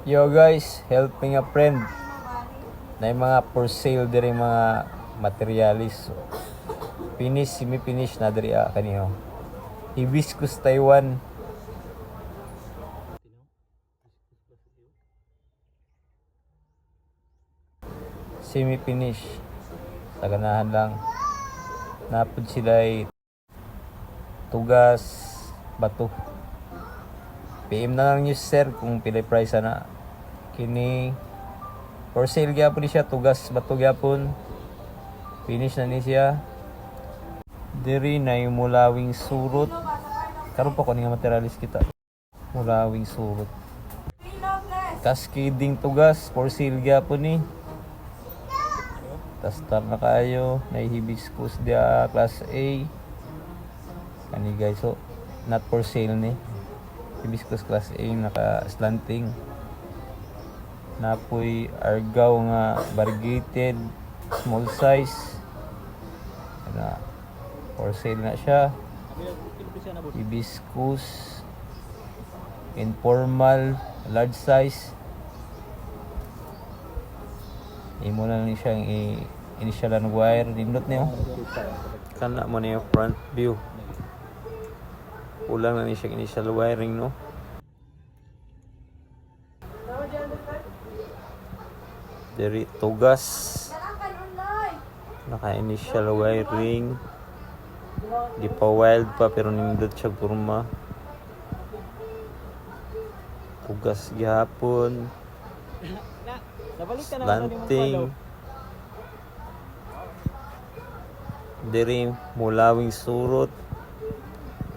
Yo guys, helping a friend. Na yung mga for sale diri mga materialis. Finish, semi-finish na diri kaniyo. Hibiscus Taiwan. Semi-finish. Sa ganahan lang. Napod sila ay tugas, bato. PM na lang nyo sir kung pilay price na. Kini for sale gyapon ni siya, tugas bato gyapon. Finish na ni siya. Diri na yung mulawing surot. Karon pa ko nga materialis kita. Mulawing surot. Cascading tugas for sale gyapon ni. Tastar na kayo, na hibiscus dia class A. Kani guys, so not for sale ni. Hibiscus class A naka slanting. Napoy argaw nga variegated small size. Na for sale na siya. Hibiscus informal large size. Imo na lang siyang initialan wire nindot niyo. Kana mo niyo front view. Ulang na ni siya initial wiring no. Dari tugas. Naka initial wiring. Di pa wild pa pero nindot siya kurma. Tugas gihapon. Slanting. Diri mulawing surot.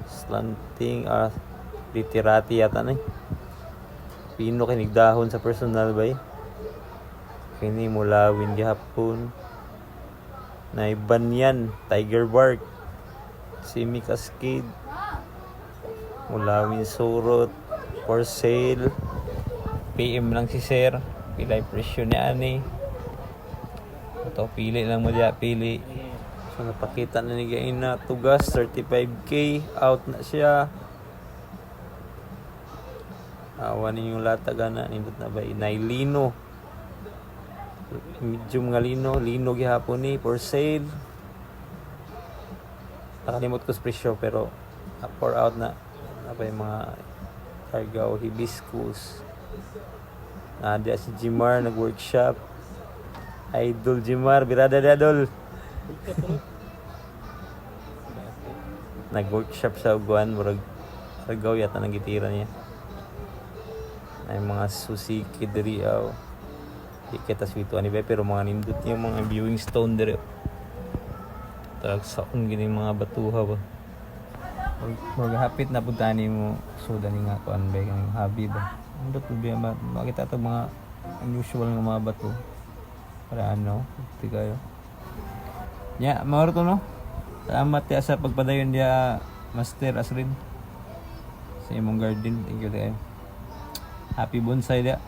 Slanting litirati yata na. Pino kinigdahon sa personal bay. Kini mulawin gihapon. Na banyan tiger bark. Semi cascade. Mulawin surot for sale. PM lang si sir. Pilay presyo ni ani. Ito pili lang mo diya, pili. So napakita na ni gaina tugas 35k out na siya. Awan niyo latag ana nindot na ba lino. Medium nga lino gihapon ni for sale. Nakalimot ko sa presyo pero pour out na yung mga argaw hibiscus. Ada si Jimar nag-workshop. Idol Jimar, birada dadol. Nag-workshop sa uguan, murag argaw yata nang gitira niya. Ay mga susiki diri aw. Di kita swito ani ba pero mga nindot niya mga viewing stone diri. Tag saon gini mga batuha ba. Maghapit na putani mo sudan nga kuan ba kang hobby ba. Hindi problema. Makita ito mga unusual nga mga bato. Para ano, hindi kayo. Ya, mauro to no? Salamat ya sa pagpadayon dia Master Asrin. Sa imong garden. Thank you kayo. Happy bonsai dia.